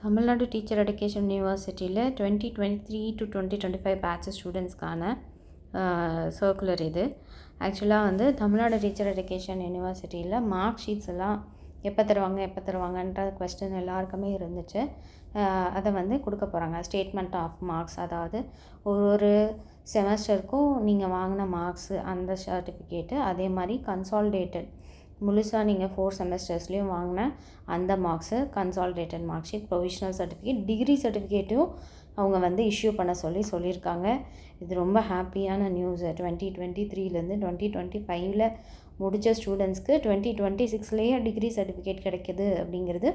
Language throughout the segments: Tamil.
தமிழ்நாடு டீச்சர் எடுகேஷன் யூனிவர்சிட்டியில் 2023 to 2025 பேட்ச் ஸ்டூடெண்ட்ஸ்க்கான சர்க்குலர் இது. ஆக்சுவலாக தமிழ்நாடு டீச்சர் எடுகேஷன் யூனிவர்சிட்டியில் மார்க் ஷீட்ஸ் எல்லாம் எப்போ தருவாங்கன்ற கொஸ்டின் எல்லாருக்குமே இருந்துச்சு. அதை கொடுக்க போகிறாங்க. ஸ்டேட்மெண்ட் ஆஃப் மார்க்ஸ், அதாவது ஒரு செமஸ்டருக்கும் நீங்கள் வாங்கின மார்க்ஸு அந்த சர்டிஃபிகேட்டு, அதே மாதிரி கன்சாலிடேட்டட் முழுசாக நீங்கள் 4 செமஸ்டர்ஸ்லேயும் வாங்கின அந்த marks, consolidated mark sheet, provisional certificate, degree சர்டிஃபிகேட்டும் அவங்க இஷ்யூ பண்ண சொல்லியிருக்காங்க. இது ரொம்ப ஹாப்பியான நியூஸ். 2023லேருந்து 2025ல் முடித்த ஸ்டூடெண்ட்ஸ்க்கு 2026லேயே டிகிரி சர்டிஃபிகேட் கிடைக்கிது அப்படிங்கிறது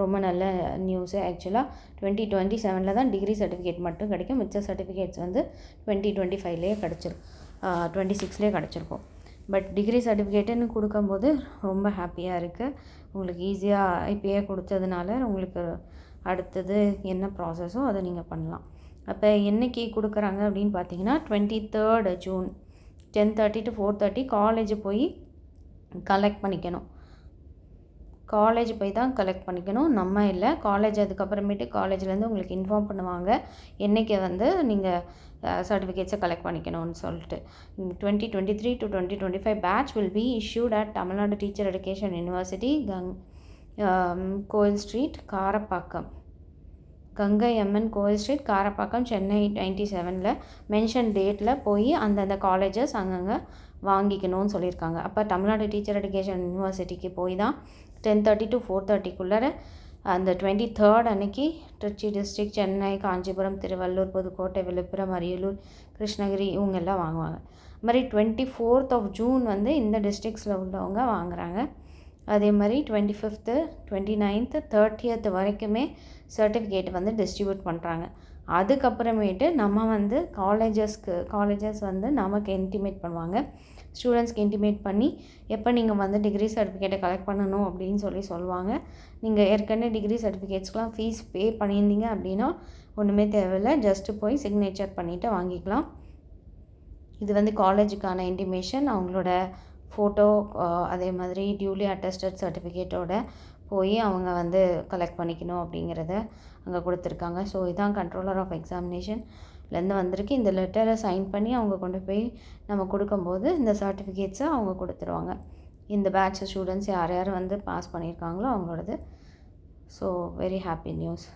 ரொம்ப நல்ல நியூஸு. ஆக்சுவலாக 2027ல் தான் டிகிரி சர்டிஃபிகேட் மட்டும் கிடைக்கும். மிச்ச சர்டிஃபிகேட்ஸ் 2025லேயே கிடச்சிரும், 26லேயே கிடச்சிருக்கும். பட் டிகிரி சர்டிஃபிகேட்டுன்னு கொடுக்கும்போது ரொம்ப ஹாப்பியாக இருக்குது. உங்களுக்கு ஈஸியாக இப்போயே கொடுத்ததுனால உங்களுக்கு அடுத்தது என்ன ப்ராசஸோ அதை நீங்கள் பண்ணலாம். அப்போ என்றைக்கு கொடுக்குறாங்க அப்படின்னு பார்த்தீங்கன்னா 23rd June 10:30 to 4:30 காலேஜ் போய் கலெக்ட் பண்ணிக்கணும். காலேஜ் போய் தான் கலெக்ட் பண்ணிக்கணும், நம்ம இல்லை. காலேஜ் அதுக்கப்புறமேட்டு காலேஜ்லேருந்து உங்களுக்கு இன்ஃபார்ம் பண்ணுவாங்க என்றைக்கு நீங்கள் சர்டிஃபிகேட்ஸை கலெக்ட் பண்ணிக்கணும்னு சொல்லிட்டு. 2023 to 2025 batch will be issued at Tamil Nadu teacher education university, கோயில் ஸ்ட்ரீட், காரப்பாக்கம், கங்கை அம்மன் கோயில் ஸ்ட்ரீட், காரப்பாக்கம், சென்னை 97ல் மென்ஷன் டேட்டில் போய் அந்தந்த காலேஜஸ் அங்கங்கே வாங்கிக்கணும்னு சொல்லியிருக்காங்க. அப்போ தமிழ்நாடு டீச்சர் எடுகேஷன் யூனிவர்சிட்டிக்கு போய் தான் 10:30 to 4:30 அந்த 23rd அன்னைக்கு திருச்சி டிஸ்ட்ரிக்ட், சென்னை, காஞ்சிபுரம், திருவள்ளூர், புதுக்கோட்டை, விழுப்புரம், அரியலூர், கிருஷ்ணகிரி இவங்க எல்லாம் வாங்குவாங்க. அது மாதிரி 24th of June இந்த டிஸ்ட்ரிக்ஸில் உள்ளவங்க வாங்குகிறாங்க. அதே மாதிரி 25th, 29th, 30th வரைக்குமே சர்டிஃபிகேட் டிஸ்ட்ரிபியூட் பண்ணுறாங்க. அதுக்கப்புறமேட்டு நம்ம காலேஜஸ் நமக்கு இன்டிமேட் பண்ணுவாங்க, ஸ்டூடெண்ட்ஸ்க்கு இன்டிமேட் பண்ணி எப்போ நீங்கள் டிகிரி சர்டிஃபிகேட்டை கலெக்ட் பண்ணணும் அப்படின்னு சொல்லுவாங்க. நீங்கள் ஏற்கனவே டிகிரி சர்டிஃபிகேட்ஸ்க்கெலாம் ஃபீஸ் பே பண்ணியிருந்தீங்க அப்படின்னா ஒன்றுமே தேவையில்லை, ஜஸ்ட்டு போய் சிக்னேச்சர் பண்ணிவிட்டு வாங்கிக்கலாம். இது காலேஜுக்கான இன்டிமேஷன். அவங்களோட ஃபோட்டோ, அதே மாதிரி டியூலி அட்டஸ்டட் சர்டிஃபிகேட்டோட போய் அவங்க கலெக்ட் பண்ணிக்கணும் அப்படிங்கிறத அங்கே கொடுத்துருக்காங்க. ஸோ இதான் கண்ட்ரோலர் ஆஃப் எக்ஸாமினேஷன்லேருந்து வந்திருக்கு. இந்த லெட்டரை சைன் பண்ணி அவங்க கொண்டு போய் நம்ம கொடுக்கும்போது இந்த சர்டிஃபிகேட்ஸை அவங்க கொடுத்துருவாங்க. இந்த பேட்ச் ஸ்டூடெண்ட்ஸ் யார் பாஸ் பண்ணியிருக்காங்களோ அவங்களோடது. So very happy news.